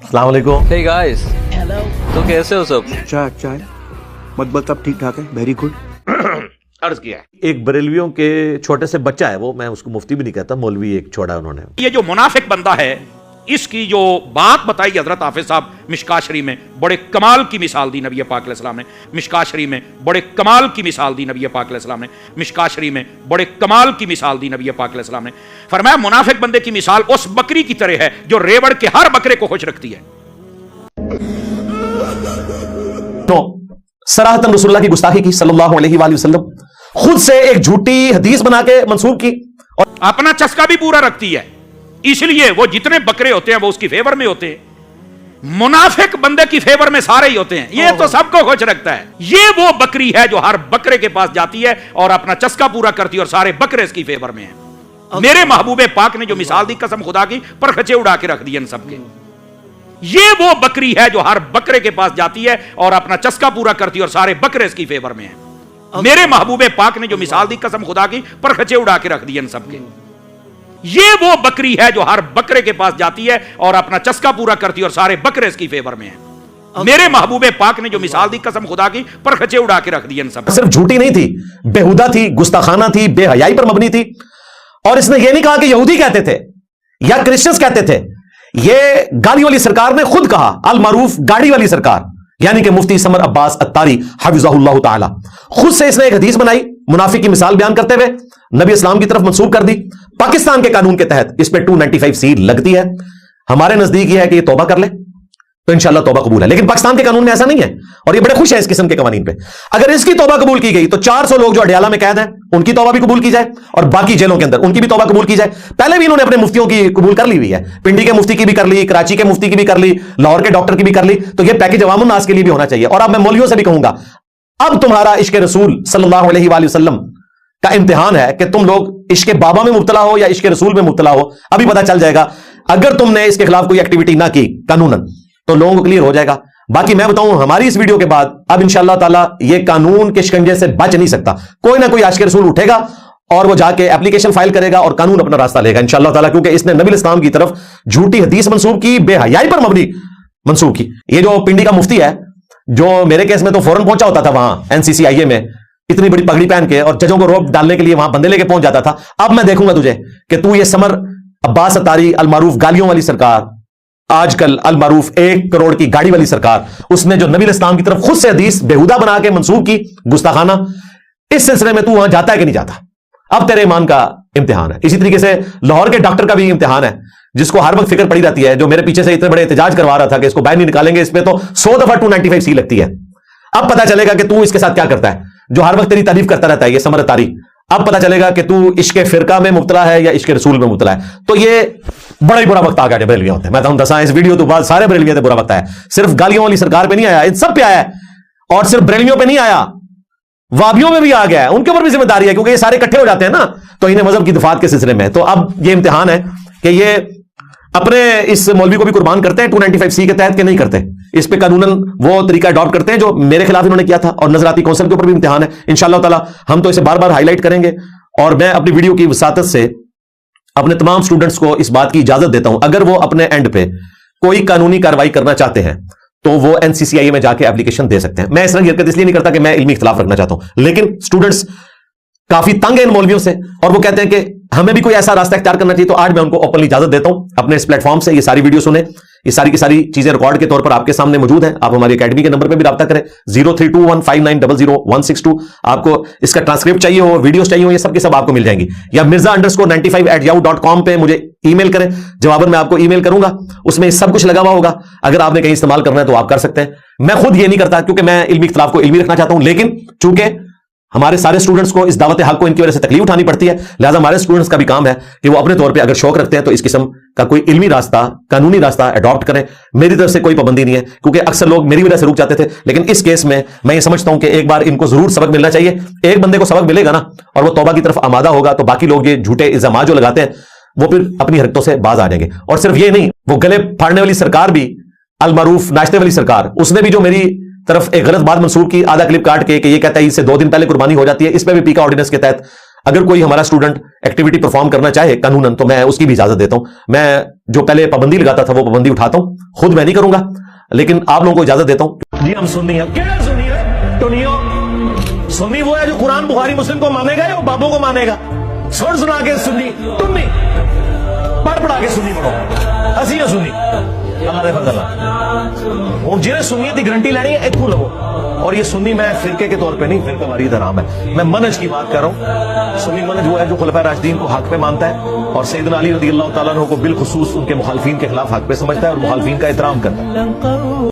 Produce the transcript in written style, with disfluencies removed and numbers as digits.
अस्सलाम वालेकुम। Hey guys, तो कैसे हो सब? चाय मतलब सब ठीक ठाक है, वेरी गुड। अर्ज किया है। एक बरेलवियों के छोटे से बच्चा है वो, मैं उसको मुफ्ती भी नहीं कहता, मौलवी एक छोड़ा उन्होंने। ये जो मुनाफिक बंदा है, इसकी जो बात बताई हजरत हाफिज साहब मिशकात शरीफ में, बड़े कमाल की मिसाल दी नबी पाक अलैहि सलाम ने। मिशकात शरीफ में बड़े कमाल की मिसाल दी नबी पाक अलैहि सलाम ने। मिशकात शरीफ में बड़े कमाल की मिसाल दी नबी पाक अलैहि सलाम ने। फरमाया मुनाफिक बंदे की मिसाल उस बकरी की तरह है जो रेवड़ के हर बकरे को खुश रखती है। तो सराहतन रसूलुल्लाह की गुस्ताखी की सल्लल्लाहु अलैहि वसल्लम, खुद से एक झूठी हदीस बना के मंसूब की, और अपना चस्का भी पूरा रखती है, इसलिए वो जितने बकरे होते हैं वो उसकी फेवर में होते हैं। मुनाफिक बंदे की फेवर में सारे ही होते हैं, ये तो सबको खुश रखता है। ये वो बकरी है जो हर बकरे के पास जाती है और अपना चस्का पूरा करती है और सारे बकरे इसकी फेवर में हैं। मेरे महबूबे पाक ने जो मिसाल दी, कसम खुदा की, पर खचे उड़ा के रख दिए इन सबके। ये वो बकरी है जो हर बकरे के पास जाती है और अपना चस्का पूरा करती है और सारे बकरे इसकी फेवर में हैं। मेरे महबूबे पाक ने जो मिसाल दी, कसम खुदा की, पर खचे उड़ा के रख दिए इन सबके। ये वो बकरी है जो हर बकरे के पास जाती है और अपना चस्का पूरा करती है और सारे बकरे इसकी फेवर में हैं। मेरे महबूबे पाक ने जो मिसाल दी, कसम खुदा की, पर खचे उड़ा के रख दिए इन सब। सिर्फ झूठी नहीं थी, बेहुदा थी, गुस्ताखाना थी, बेहयाई पर मबनी थी। और इसने यह नहीं कहा कि यहूदी कहते थे या क्रिश्चियंस कहते थे, ये गाड़ी वाली सरकार ने खुद कहा, अल मारूफ गाड़ी वाली सरकार, यानी कि मुफ्ती समर अब्बास अत्तारी हफिज़हुल्लाह ताला, खुद से इसने एक हदीस बनाई, मुनाफिक की मिसाल बयान करते हुए नबी इस्लाम की तरफ मंसूब कर दी। पाकिस्तान के कानून के तहत इस पे 295C लगती है। हमारे नजदीक ये है कि ये तौबा कर ले तो इंशाल्लाह तौबा कबूल है, लेकिन पाकिस्तान के कानून में ऐसा नहीं है और ये बड़े खुश है इस किस्म के कवानीन पे। अगर इसकी तौबा कबूल की गई तो 400 लोग जो अडयाला में कैद हैं उनकी तौबा भी कबूल की जाए और बाकी जेलों के अंदर उनकी भी तौबा कबूल की जाए। पहले भी इन्होंने अपने मुफ्तियों की कबूल कर ली हुई है, पिंडी के मुफ्ती की भी कर ली, कराची के मुफ्ती की भी कर ली, लाहौर के डॉक्टर की भी कर ली। तो ये पैकेज अवामुन नास के लिए भी होना चाहिए। और अब मैं मौलवियों से भी कहूंगा, अब तुम्हारा इश्क रसूल सल्लल्लाहु अलैहि वसल्लम का इम्तिहान है कि तुम लोग इश्क बाबा में मुब्तला हो या इश्क रसूल में मुब्तला हो। अभी पता चल जाएगा, अगर तुमने इसके खिलाफ कोई एक्टिविटी ना की कानूनन तो लोगों को क्लियर हो जाएगा। बाकी मैं बताऊं, हमारी इस वीडियो के बाद अब इंशाअल्लाह ताला ये कानून के शिकंजे से बच नहीं सकता। कोई ना कोई आशिक रसूल उठेगा और वो जाके एप्लीकेशन फाइल करेगा और कानून अपना रास्ता लेगा इंशाअल्लाह ताला, क्योंकि इसने नबी इस्लाम की तरफ झूठी हदीस मंसूब की, बेहयाई पर मबनी मंसूब की। ये जो पिंडी का मुफ्ती है, जो मेरे केस में तो फौरन पहुंचा होता था वहां NCCIA में, इतनी बड़ी पगड़ी पहन के, और जजों को रोक डालने के लिए वहां बंदे लेके पहुंच जाता था। अब मैं देखूंगा तुझे कि तू ये समर अब्बास अत्तारी अल मारूफ गालियों वाली सरकार, आजकल अल मारूफ 1 करोड़ की गाड़ी वाली सरकार, उसने जो नबी इस्लाम की तरफ खुद से हदीस बेहुदा बना के मंसूब की, गुस्ताखाना, इस सिलसिले में तू वहां जाता है कि नहीं जाता? अब तेरे ईमान का इम्तिहान है। इसी तरीके से लाहौर के डॉक्टर का भी इम्तिहान है, जिसको हर वक्त फिक्र पड़ी रहती है, जो मेरे पीछे से इतने बड़े एहतजाज करवा रहा था कि इसको बाहर नहीं निकालेंगे, इस पे तो 100 दफा 295C लगती है। अब पता चलेगा कि तू इसके साथ क्या करता है, जो हर वक्त तेरी तारीफ करता रहता है, ये समर अत्तारी। अब पता चलेगा कि तू इश्क फिरका में मुब्तला है या इश्क रसूल में मुब्तला है। तो ये बड़ा ही बुरा वक्त आ गया बरेलवियों होते। मैं दसा इस वीडियो तो बाद सारे बरेलवियों से बुरा वक्त आया, सिर्फ गालियों वाली सरकार पे नहीं आया, इन सब पे आया है। और सिर्फ बरेलवियों पे नहीं आया, वाबियों में भी आ गया है, उनके ऊपर भी जिम्मेदारी है, क्योंकि ये सारे इकट्ठे हो जाते हैं ना तो इन्हें मजहब की दफात के सिलसिले में। तो अब ये इम्तिहान है कि ये अपने इस मौलवी को भी कुर्बान करते हैं 295C के तहत, कि नहीं करते, इस पे कानूनन वो तरीका अडॉप्ट करते हैं जो मेरे खिलाफ इन्होंने किया था। और नजराती कौंसिल के ऊपर भी इम्तिहान है इंशाअल्लाह ताला, हम तो इसे बार बार हाईलाइट करेंगे। और मैं अपनी वीडियो की वसातत से अपने तमाम स्टूडेंट्स को इस बात की इजाजत देता हूं, अगर वो अपने एंड पे कोई कानूनी कार्रवाई करना चाहते हैं तो वो NCCIA में जाके एप्लीकेशन दे सकते हैं। मैं इस तरह की हरकत इसलिए नहीं करता कि मैं इल्मी इख्तिलाफ रखना चाहता हूं, लेकिन स्टूडेंट्स काफी तंग है इन मौलवियों से और वो कहते हैं कि हमें भी कोई ऐसा रास्ता इख्तियार करना चाहिए। तो आज मैं उनको ओपनली इजाजत देता हूं अपने इस प्लेटफॉर्म से, ये सारी वीडियो सुने, ये सारी की सारी चीजें रिकॉर्ड के तौर पर आपके सामने मौजूद हैं। आप हमारी एकेडमी के नंबर पे भी राब्ता करें 032159000162। आपको इसका ट्रांसक्रिप्ट चाहिए हो, वीडियोस चाहिए हो, ये सब के सब आपको मिल जाएंगी। या mirza_95@yahoo.com पे मुझे ईमेल करें, जवाबन मैं आपको ईमेल करूंगा, उसमें सब कुछ लगा हुआ होगा। अगर आपने कहीं इस्तेमाल करना है तो आप कर सकते हैं। मैं खुद ये नहीं करता क्योंकि मैं इल्मी इख्तिलाफ को इल्मी रखना चाहता हूं, लेकिन चूंकि हमारे सारे स्टूडेंट्स को इस दावत हक को इनकी वजह से तकलीफ उठानी पड़ती है, लिहाजा हमारे स्टूडेंट्स का भी काम है कि वो अपने तौर पे अगर शौक रखते हैं तो इस किस्म का कोई इल्मी रास्ता, कानूनी रास्ता अडॉप्ट करें। मेरी तरफ से कोई पाबंदी नहीं है, क्योंकि अक्सर लोग मेरी वजह से रुक जाते थे, लेकिन इस केस में मैं ये समझता हूं कि एक बार इनको जरूर सबक मिलना चाहिए। एक बंदे को सबक मिलेगा ना और वो तौबा की तरफ आमादा होगा तो बाकी लोग ये झूठे इल्जाम जो लगाते हैं वो फिर अपनी हरकतों से बाज आ जाएंगे। और सिर्फ ये नहीं, वो गले फाड़ने वाली सरकार भी, अल मारूफ नाचने वाली सरकार, उसने भी जो मेरी तरफ एक गलत बात मंसूब की, आधा क्लिप काट के कि ये कहता है इससे 2 दिन पहले कुर्बानी हो जाती है, इस पे भी पीका ऑर्डिनेंस के तहत اگر کوئی ہمارا اسٹوڈنٹ ایکٹیویٹی پرفارم کرنا چاہے قانوناً تو میں اس کی بھی اجازت دیتا ہوں. میں جو پہلے پابندی لگاتا تھا وہ پابندی اٹھاتا ہوں, خود میں نہیں کروں گا لیکن آپ لوگوں کو اجازت دیتا ہوں. جی ہم سنی ہیں. کیا سنی ہے ٹونیو؟ سنی وہ ہے جو قرآن بخاری مسلم کو مانے گا یا وہ بابوں کو مانے گا؟ سن سنا کے سنی, تم نہیں پڑھ پڑھا کے سنی پڑھو, اسی نہ سنی اللہ دے فضل ہوں. جنہیں سنیت کی گارنٹی لینی ہے اتوں لو. اور یہ سنی میں فرقے کے طور پہ نہیں, فرقہ واریت حرام ہے, میں منہج کی بات کر رہا ہوں. سنی منہج وہ ہے جو خلفائے راشدین کو حق پہ مانتا ہے اور سیدنا علی رضی اللہ تعالیٰ عنہ کو بالخصوص ان کے مخالفین کے خلاف حق پہ سمجھتا ہے اور مخالفین کا احترام کرتا ہے.